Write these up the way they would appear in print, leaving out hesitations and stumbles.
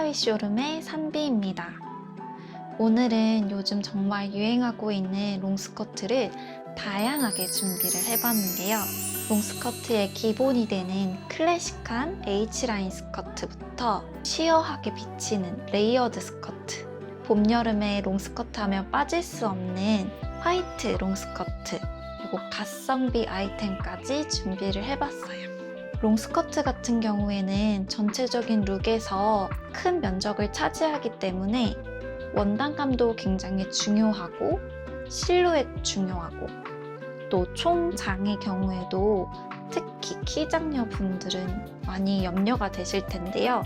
폴라위 쇼룸의 산비입니다. 오늘은 요즘 정말 유행하고 있는 롱스커트를 다양하게 준비를 해봤는데요. 롱스커트의 기본이 되는 클래식한 H라인 스커트부터 쉬어하게 비치는 레이어드 스커트, 봄, 여름에 롱스커트 하면 빠질 수 없는 화이트 롱스커트, 그리고 가성비 아이템까지 준비를 해봤어요. 롱스커트 같은 경우에는 전체적인 룩에서 큰 면적을 차지하기 때문에 원단감도 굉장히 중요하고 실루엣 중요하고 또 총장의 경우에도 특히 키장녀 분들은 많이 염려가 되실 텐데요.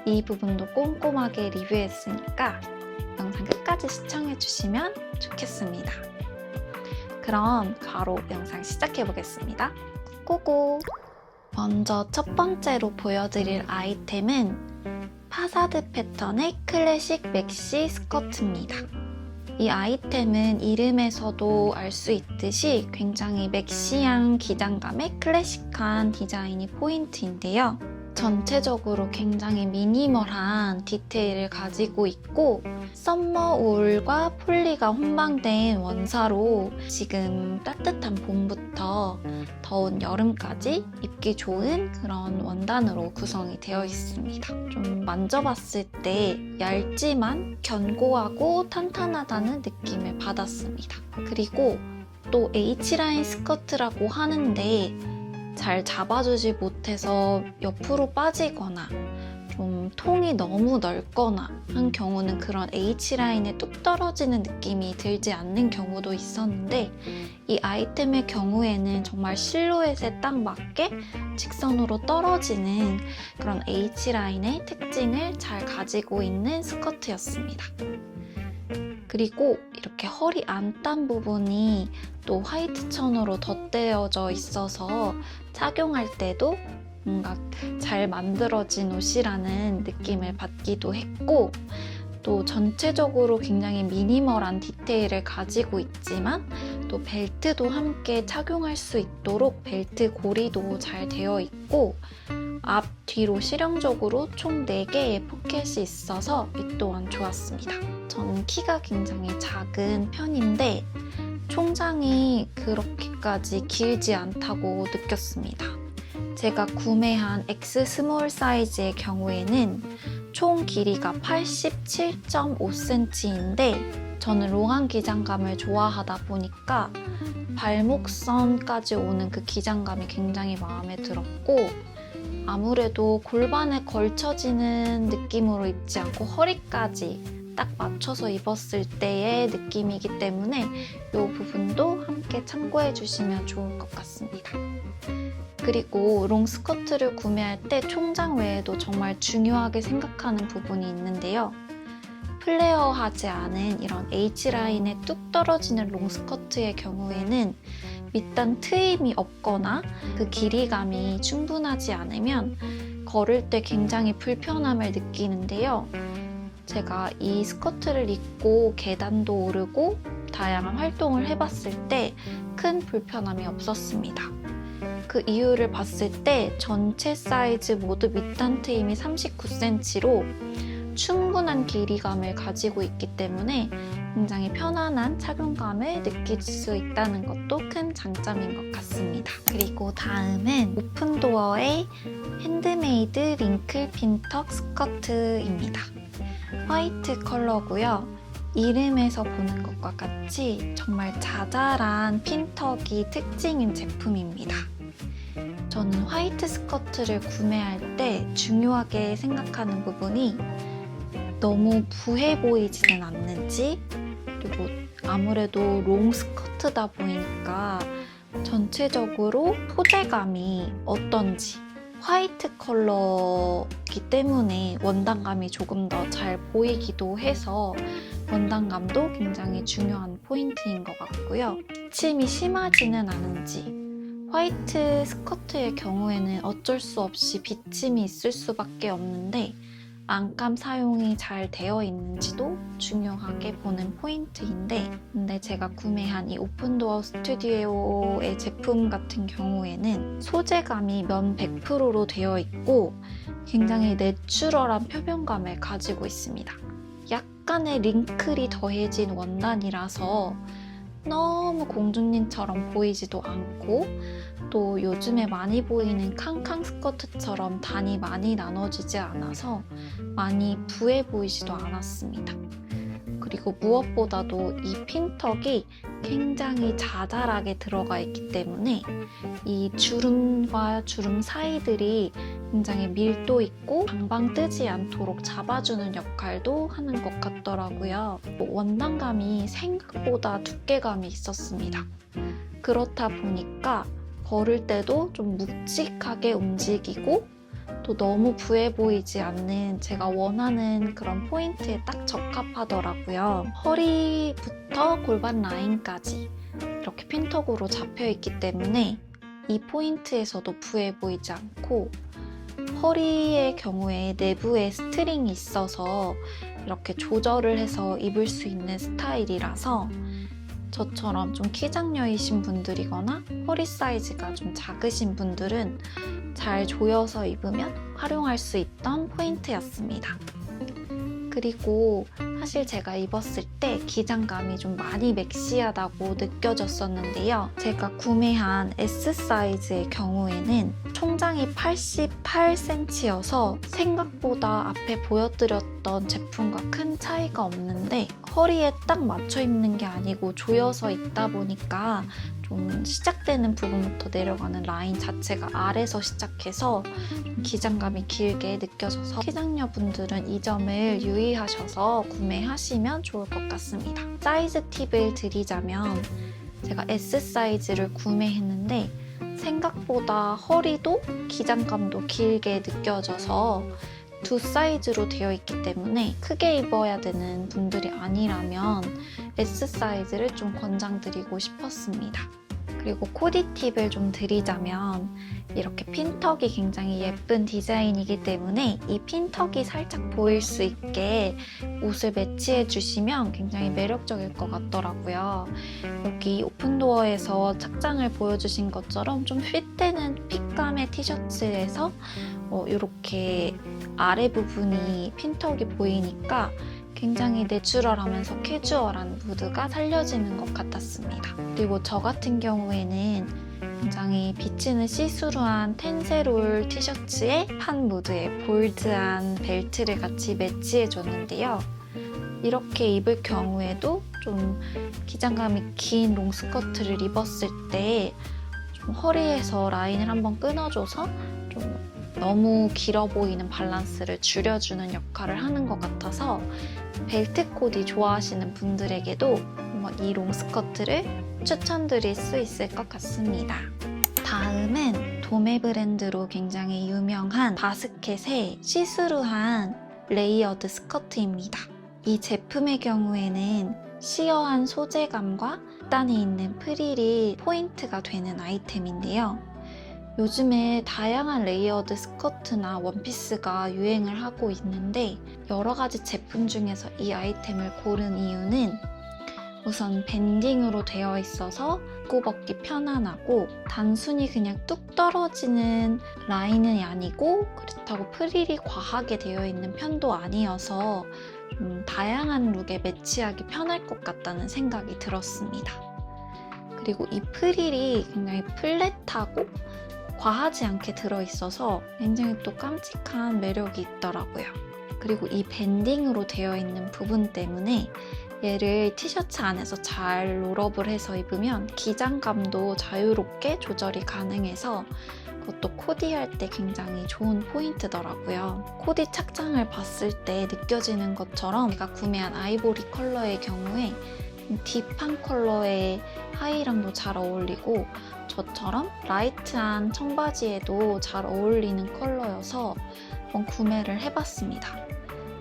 이 부분도 꼼꼼하게 리뷰했으니까 영상 끝까지 시청해 주시면 좋겠습니다. 그럼 바로 영상 시작해 보겠습니다. 고고! 먼저 첫 번째로 보여드릴 아이템은 파사드 패턴의 클래식 맥시 스커트입니다. 이 아이템은 이름에서도 알 수 있듯이 굉장히 맥시한 기장감의 클래식한 디자인이 포인트인데요. 전체적으로 굉장히 미니멀한 디테일을 가지고 있고 썸머 울과 폴리가 혼방된 원사로 지금 따뜻한 봄부터 더운 여름까지 입기 좋은 그런 원단으로 구성이 되어 있습니다. 좀 만져봤을 때 얇지만 견고하고 탄탄하다는 느낌을 받았습니다. 그리고 또 H라인 스커트라고 하는데 잘 잡아주지 못해서 옆으로 빠지거나 좀 통이 너무 넓거나 한 경우는 그런 H라인에 뚝 떨어지는 느낌이 들지 않는 경우도 있었는데 이 아이템의 경우에는 정말 실루엣에 딱 맞게 직선으로 떨어지는 그런 H라인의 특징을 잘 가지고 있는 스커트였습니다. 그리고 이렇게 허리 안단 부분이 또 화이트 천으로 덧대어져 있어서 착용할 때도 뭔가 잘 만들어진 옷이라는 느낌을 받기도 했고 또 전체적으로 굉장히 미니멀한 디테일을 가지고 있지만 또 벨트도 함께 착용할 수 있도록 벨트 고리도 잘 되어 있고 앞, 뒤로 실용적으로 총 4개의 포켓이 있어서 이 또한 좋았습니다. 저는 키가 굉장히 작은 편인데 총장이 그렇게까지 길지 않다고 느꼈습니다. 제가 구매한 X 스몰 사이즈의 경우에는 총 길이가 87.5cm인데 저는 롱한 기장감을 좋아하다 보니까 발목선까지 오는 그 기장감이 굉장히 마음에 들었고 아무래도 골반에 걸쳐지는 느낌으로 입지 않고 허리까지 딱 맞춰서 입었을 때의 느낌이기 때문에 이 부분도 함께 참고해 주시면 좋을 것 같습니다. 그리고 롱스커트를 구매할 때 총장 외에도 정말 중요하게 생각하는 부분이 있는데요. 플레어하지 않은 이런 H라인에 뚝 떨어지는 롱스커트의 경우에는 밑단 트임이 없거나 그 길이감이 충분하지 않으면 걸을 때 굉장히 불편함을 느끼는데요. 제가 이 스커트를 입고 계단도 오르고 다양한 활동을 해봤을 때 큰 불편함이 없었습니다. 그 이유를 봤을 때 전체 사이즈 모두 밑단 트임이 39cm로 충분한 길이감을 가지고 있기 때문에 굉장히 편안한 착용감을 느낄 수 있다는 것도 큰 장점인 것 같습니다. 그리고 다음은 오픈도어의 핸드메이드 링클 핀턱 스커트입니다. 화이트 컬러고요. 이름에서 보는 것과 같이 정말 자잘한 핀턱이 특징인 제품입니다. 저는 화이트 스커트를 구매할 때 중요하게 생각하는 부분이 너무 부해 보이지는 않는지 그리고 아무래도 롱 스커트다 보니까 전체적으로 소재감이 어떤지 화이트 컬러이기 때문에 원단감이 조금 더 잘 보이기도 해서 원단감도 굉장히 중요한 포인트인 것 같고요. 기침이 심하지는 않은지 화이트 스커트의 경우에는 어쩔 수 없이 비침이 있을 수밖에 없는데 안감 사용이 잘 되어 있는지도 중요하게 보는 포인트인데, 근데 제가 구매한 이 오픈도어 스튜디오의 제품 같은 경우에는 소재감이 면 100%로 되어 있고 굉장히 내추럴한 표면감을 가지고 있습니다. 약간의 링클이 더해진 원단이라서 너무 공주님처럼 보이지도 않고, 또 요즘에 많이 보이는 캉캉 스커트처럼 단이 많이 나눠지지 않아서 많이 부해 보이지도 않았습니다. 그리고 무엇보다도 이 핀턱이 굉장히 자잘하게 들어가 있기 때문에 이 주름과 주름 사이들이 굉장히 밀도 있고 방방 뜨지 않도록 잡아주는 역할도 하는 것 같더라고요. 원단감이 생각보다 두께감이 있었습니다. 그렇다 보니까 걸을 때도 좀 묵직하게 움직이고 또 너무 부해 보이지 않는 제가 원하는 그런 포인트에 딱 적합하더라고요. 허리부터 골반 라인까지 이렇게 핀턱으로 잡혀 있기 때문에 이 포인트에서도 부해 보이지 않고, 허리의 경우에 내부에 스트링이 있어서 이렇게 조절을 해서 입을 수 있는 스타일이라서 저처럼 좀 키장녀이신 분들이거나 허리 사이즈가 좀 작으신 분들은 잘 조여서 입으면 활용할 수 있던 포인트였습니다. 그리고 사실 제가 입었을 때 기장감이 좀 많이 맥시하다고 느껴졌었는데요. 제가 구매한 S 사이즈의 경우에는 총장이 88cm여서 생각보다 앞에 보여드렸던 제품과 큰 차이가 없는데, 허리에 딱 맞춰 입는 게 아니고 조여서 입다 보니까 좀 시작되는 부분부터 내려가는 라인 자체가 아래서 시작해서 기장감이 길게 느껴져서 키장녀 분들은 이 점을 유의하셔서 구매하시면 좋을 것 같습니다. 사이즈 팁을 드리자면, 제가 S 사이즈를 구매했는데 생각보다 허리도 기장감도 길게 느껴져서 두 사이즈로 되어 있기 때문에 크게 입어야 되는 분들이 아니라면 S 사이즈를 좀 권장드리고 싶었습니다. 그리고 코디 팁을 좀 드리자면, 이렇게 핀턱이 굉장히 예쁜 디자인이기 때문에 이 핀턱이 살짝 보일 수 있게 옷을 매치해 주시면 굉장히 매력적일 것 같더라고요. 여기 오픈도어에서 착장을 보여주신 것처럼 좀 핏되는 핏감의 티셔츠에서 이렇게 아래 부분이 핀턱이 보이니까 굉장히 내추럴하면서 캐주얼한 무드가 살려지는 것 같았습니다. 그리고 저 같은 경우에는 굉장히 비치는 시스루한 텐세롤 티셔츠에 판 무드의 볼드한 벨트를 같이 매치해줬는데요. 이렇게 입을 경우에도 좀 기장감이 긴 롱스커트를 입었을 때 좀 허리에서 라인을 한번 끊어줘서 좀 너무 길어 보이는 밸런스를 줄여주는 역할을 하는 것 같아서 벨트 코디 좋아하시는 분들에게도 한번 이 롱스커트를 추천드릴 수 있을 것 같습니다. 다음은 도메 브랜드로 굉장히 유명한 바스켓의 시스루한 레이어드 스커트입니다. 이 제품의 경우에는 시어한 소재감과 단에 있는 프릴이 포인트가 되는 아이템인데요. 요즘에 다양한 레이어드 스커트나 원피스가 유행을 하고 있는데, 여러 가지 제품 중에서 이 아이템을 고른 이유는 우선 밴딩으로 되어 있어서 입고 벗기 편안하고, 단순히 그냥 뚝 떨어지는 라인은 아니고 그렇다고 프릴이 과하게 되어 있는 편도 아니어서 좀 다양한 룩에 매치하기 편할 것 같다는 생각이 들었습니다. 그리고 이 프릴이 굉장히 플랫하고 과하지 않게 들어있어서 굉장히 또 깜찍한 매력이 있더라고요. 그리고 이 밴딩으로 되어 있는 부분 때문에 얘를 티셔츠 안에서 잘 롤업을 해서 입으면 기장감도 자유롭게 조절이 가능해서 그것도 코디할 때 굉장히 좋은 포인트더라고요. 코디 착장을 봤을 때 느껴지는 것처럼 제가 구매한 아이보리 컬러의 경우에 딥한 컬러의 하의랑도 잘 어울리고 저처럼 라이트한 청바지에도 잘 어울리는 컬러여서 한번 구매를 해봤습니다.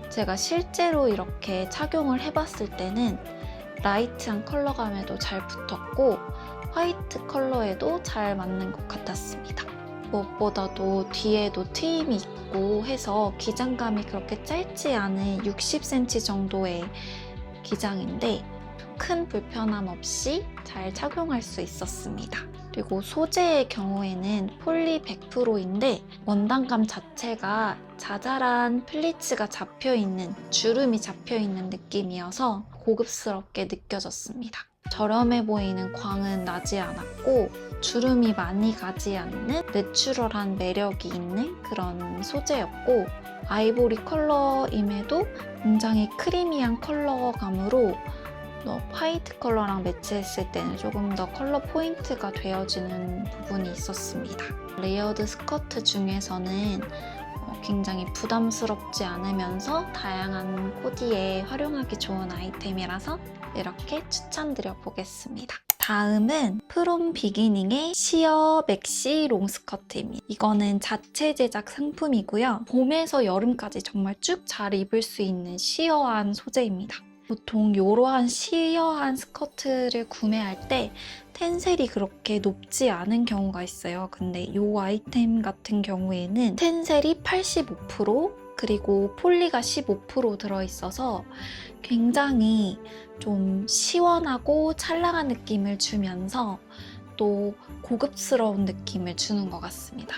제가 실제로 이렇게 착용을 해봤을 때는 라이트한 컬러감에도 잘 붙었고 화이트 컬러에도 잘 맞는 것 같았습니다. 무엇보다도 뒤에도 트임이 있고 해서 기장감이 그렇게 짧지 않은 60cm 정도의 기장인데 큰 불편함 없이 잘 착용할 수 있었습니다. 그리고 소재의 경우에는 폴리 100%인데 원단감 자체가 자잘한 플리츠가 잡혀있는, 주름이 잡혀있는 느낌이어서 고급스럽게 느껴졌습니다. 저렴해 보이는 광은 나지 않았고 주름이 많이 가지 않는 내추럴한 매력이 있는 그런 소재였고 아이보리 컬러임에도 굉장히 크리미한 컬러감으로 화이트 컬러랑 매치했을 때는 조금 더 컬러 포인트가 되어지는 부분이 있었습니다. 레이어드 스커트 중에서는 굉장히 부담스럽지 않으면서 다양한 코디에 활용하기 좋은 아이템이라서 이렇게 추천드려 보겠습니다. 다음은 프롬 비기닝의 시어 맥시 롱스커트입니다. 이거는 자체 제작 상품이고요. 봄에서 여름까지 정말 쭉 잘 입을 수 있는 시어한 소재입니다. 보통 이러한 시어한 스커트를 구매할 때 텐셀이 그렇게 높지 않은 경우가 있어요. 근데 이 아이템 같은 경우에는 텐셀이 85% 그리고 폴리가 15% 들어있어서 굉장히 좀 시원하고 찰랑한 느낌을 주면서 또 고급스러운 느낌을 주는 것 같습니다.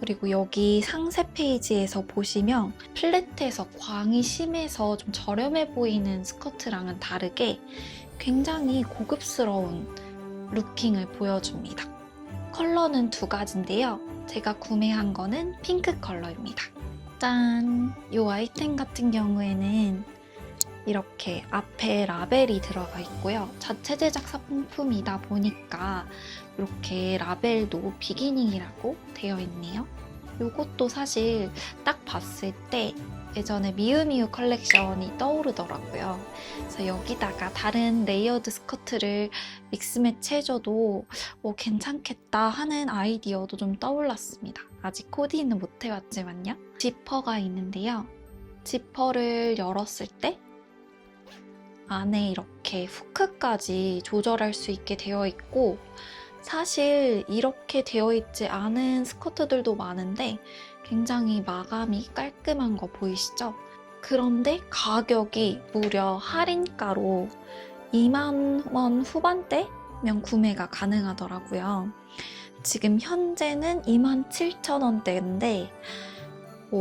그리고 여기 상세 페이지에서 보시면 플랫해서 광이 심해서 좀 저렴해 보이는 스커트랑은 다르게 굉장히 고급스러운 루킹을 보여줍니다. 컬러는 두 가지인데요. 제가 구매한 거는 핑크 컬러입니다. 짠! 이 아이템 같은 경우에는 이렇게 앞에 라벨이 들어가 있고요. 자체 제작 상품이다 보니까 이렇게 라벨도 비기닝이라고 되어 있네요. 이것도 사실 딱 봤을 때 예전에 미우미우 컬렉션이 떠오르더라고요. 그래서 여기다가 다른 레이어드 스커트를 믹스 매치 해줘도 괜찮겠다 하는 아이디어도 좀 떠올랐습니다. 아직 코디는 못 해봤지만요. 지퍼가 있는데요. 지퍼를 열었을 때 안에 이렇게 후크까지 조절할 수 있게 되어 있고 사실 이렇게 되어 있지 않은 스커트들도 많은데 굉장히 마감이 깔끔한 거 보이시죠? 그런데 가격이 무려 할인가로 2만 원 후반대면 구매가 가능하더라고요. 지금 현재는 27,000원대인데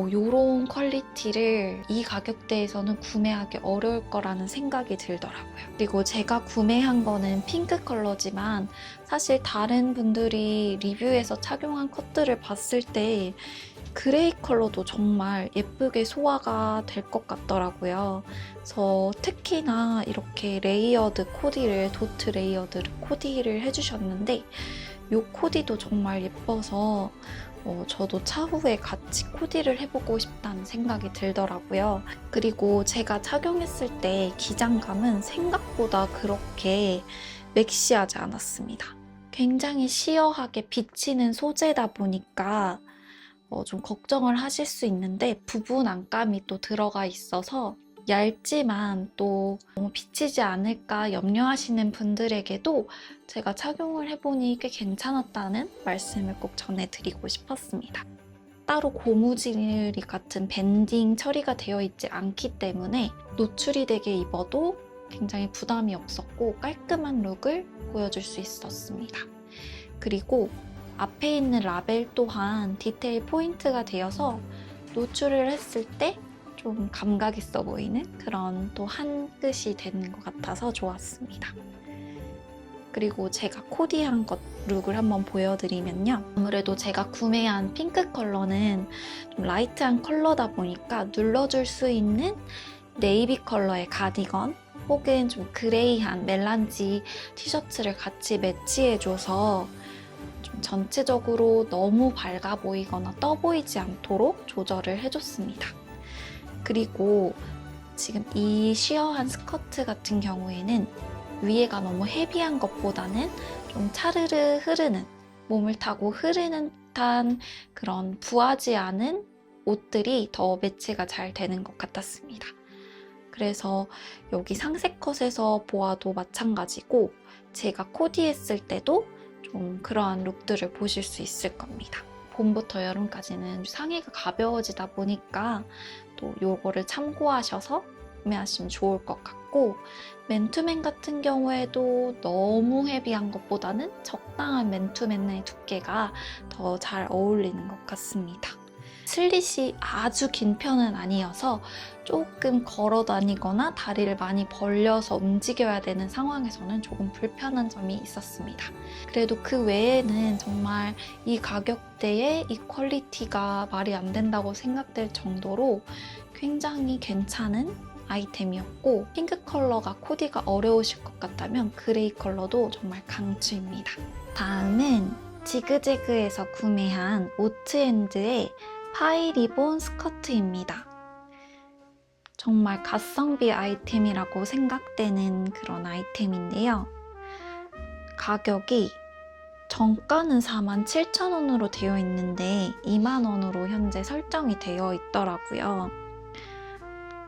이런 퀄리티를 이 가격대에서는 구매하기 어려울 거라는 생각이 들더라고요. 그리고 제가 구매한 거는 핑크 컬러지만 사실 다른 분들이 리뷰에서 착용한 컷들을 봤을 때 그레이 컬러도 정말 예쁘게 소화가 될 것 같더라고요. 그래서 특히나 이렇게 레이어드 코디를, 도트 레이어드 코디를 해주셨는데 이 코디도 정말 예뻐서 저도 차후에 같이 코디를 해보고 싶다는 생각이 들더라고요. 그리고 제가 착용했을 때 기장감은 생각보다 그렇게 맥시하지 않았습니다. 굉장히 시어하게 비치는 소재다 보니까 좀 걱정을 하실 수 있는데 부분 안감이 또 들어가 있어서 얇지만 또 너무 비치지 않을까 염려하시는 분들에게도 제가 착용을 해보니 꽤 괜찮았다는 말씀을 꼭 전해드리고 싶었습니다. 따로 고무줄 같은 밴딩 처리가 되어 있지 않기 때문에 노출이 되게 입어도 굉장히 부담이 없었고 깔끔한 룩을 보여줄 수 있었습니다. 그리고 앞에 있는 라벨 또한 디테일 포인트가 되어서 노출을 했을 때 좀 감각 있어 보이는 그런 또 한 끗이 되는 것 같아서 좋았습니다. 그리고 제가 코디한 것 룩을 한번 보여드리면요. 아무래도 제가 구매한 핑크 컬러는 좀 라이트한 컬러다 보니까 눌러줄 수 있는 네이비 컬러의 가디건 혹은 좀 그레이한 멜란지 티셔츠를 같이 매치해줘서 좀 전체적으로 너무 밝아 보이거나 떠 보이지 않도록 조절을 해줬습니다. 그리고 지금 이 쉬어한 스커트 같은 경우에는 위에가 너무 헤비한 것보다는 좀 차르르 흐르는, 몸을 타고 흐르는 듯한 그런 부하지 않은 옷들이 더 매치가 잘 되는 것 같았습니다. 그래서 여기 상세 컷에서 보아도 마찬가지고 제가 코디했을 때도 좀 그러한 룩들을 보실 수 있을 겁니다. 봄부터 여름까지는 상의가 가벼워지다 보니까 또 요거를 참고하셔서 구매하시면 좋을 것 같고, 맨투맨 같은 경우에도 너무 헤비한 것보다는 적당한 맨투맨의 두께가 더 잘 어울리는 것 같습니다. 슬릿이 아주 긴 편은 아니어서 조금 걸어 다니거나 다리를 많이 벌려서 움직여야 되는 상황에서는 조금 불편한 점이 있었습니다. 그래도 그 외에는 정말 이 가격대에 이 퀄리티가 말이 안 된다고 생각될 정도로 굉장히 괜찮은 아이템이었고, 핑크 컬러가 코디가 어려우실 것 같다면 그레이 컬러도 정말 강추입니다. 다음은 지그재그에서 구매한 오트핸드의 파이 리본 스커트입니다. 정말 가성비 아이템이라고 생각되는 그런 아이템인데요. 가격이 정가는 47,000원으로 되어 있는데 20,000원으로 현재 설정이 되어 있더라고요.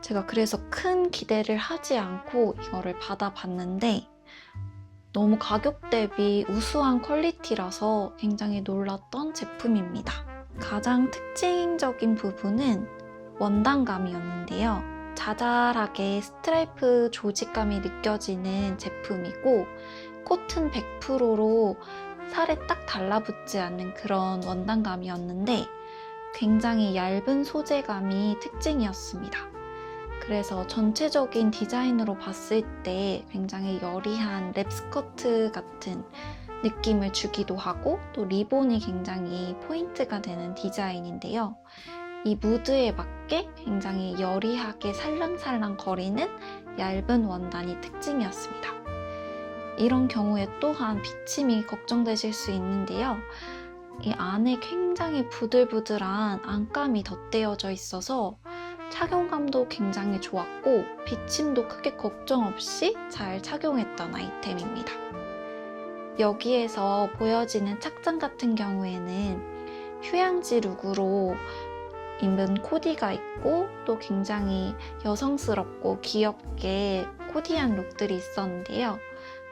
제가 그래서 큰 기대를 하지 않고 이거를 받아봤는데 너무 가격 대비 우수한 퀄리티라서 굉장히 놀랐던 제품입니다. 가장 특징적인 부분은 원단감이었는데요. 자잘하게 스트라이프 조직감이 느껴지는 제품이고, 코튼 100%로 살에 딱 달라붙지 않는 그런 원단감이었는데 굉장히 얇은 소재감이 특징이었습니다. 그래서 전체적인 디자인으로 봤을 때 굉장히 여리한 랩스커트 같은 느낌을 주기도 하고, 또 리본이 굉장히 포인트가 되는 디자인인데요. 이 무드에 맞게 굉장히 여리하게 살랑살랑 거리는 얇은 원단이 특징이었습니다. 이런 경우에 또한 비침이 걱정되실 수 있는데요. 이 안에 굉장히 부들부들한 안감이 덧대어져 있어서 착용감도 굉장히 좋았고 비침도 크게 걱정 없이 잘 착용했던 아이템입니다. 여기에서 보여지는 착장 같은 경우에는 휴양지 룩으로 입은 코디가 있고, 또 굉장히 여성스럽고 귀엽게 코디한 룩들이 있었는데요.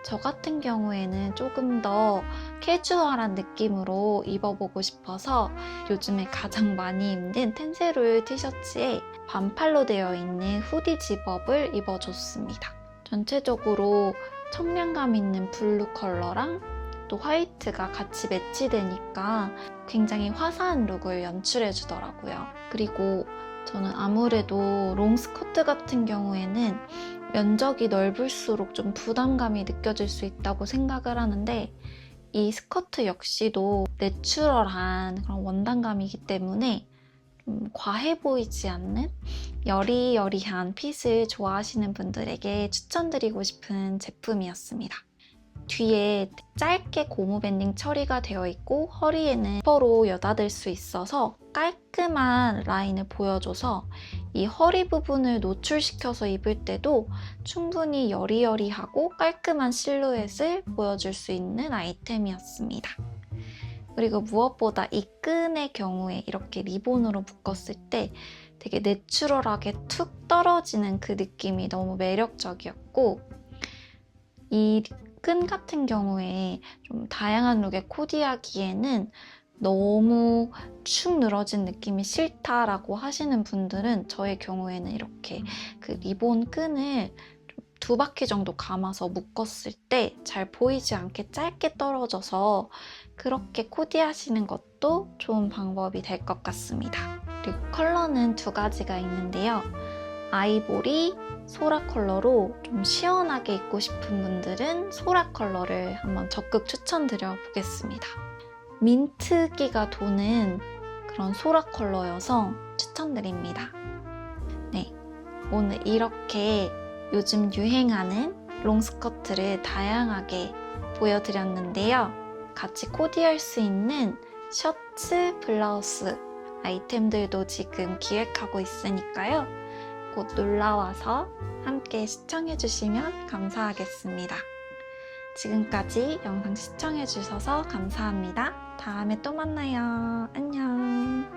저 같은 경우에는 조금 더 캐주얼한 느낌으로 입어보고 싶어서 요즘에 가장 많이 입는 텐세롤 티셔츠에 반팔로 되어 있는 후디 집업을 입어줬습니다. 전체적으로 청량감 있는 블루 컬러랑 또 화이트가 같이 매치되니까 굉장히 화사한 룩을 연출해 주더라고요. 그리고 저는 아무래도 롱 스커트 같은 경우에는 면적이 넓을수록 좀 부담감이 느껴질 수 있다고 생각을 하는데, 이 스커트 역시도 내추럴한 그런 원단감이기 때문에 좀 과해 보이지 않는 여리여리한 핏을 좋아하시는 분들에게 추천드리고 싶은 제품이었습니다. 뒤에 짧게 고무 밴딩 처리가 되어 있고 허리에는 지퍼로 여닫을 수 있어서 깔끔한 라인을 보여줘서 이 허리 부분을 노출시켜서 입을 때도 충분히 여리여리하고 깔끔한 실루엣을 보여줄 수 있는 아이템이었습니다. 그리고 무엇보다 이 끈의 경우에 이렇게 리본으로 묶었을 때 되게 내추럴하게 툭 떨어지는 그 느낌이 너무 매력적이었고, 이 끈 같은 경우에 좀 다양한 룩에 코디하기에는 너무 축 늘어진 느낌이 싫다라고 하시는 분들은 저의 경우에는 이렇게 그 리본 끈을 두 바퀴 정도 감아서 묶었을 때 잘 보이지 않게 짧게 떨어져서 그렇게 코디하시는 것도 좋은 방법이 될 것 같습니다. 그리고 컬러는 두 가지가 있는데요. 아이보리, 소라 컬러로 좀 시원하게 입고 싶은 분들은 소라 컬러를 한번 적극 추천드려 보겠습니다. 민트기가 도는 그런 소라 컬러여서 추천드립니다. 네, 오늘 이렇게 요즘 유행하는 롱스커트를 다양하게 보여드렸는데요. 같이 코디할 수 있는 셔츠, 블라우스 아이템들도 지금 기획하고 있으니까요. 곧 놀러와서 함께 시청해주시면 감사하겠습니다. 지금까지 영상 시청해주셔서 감사합니다. 다음에 또 만나요. 안녕.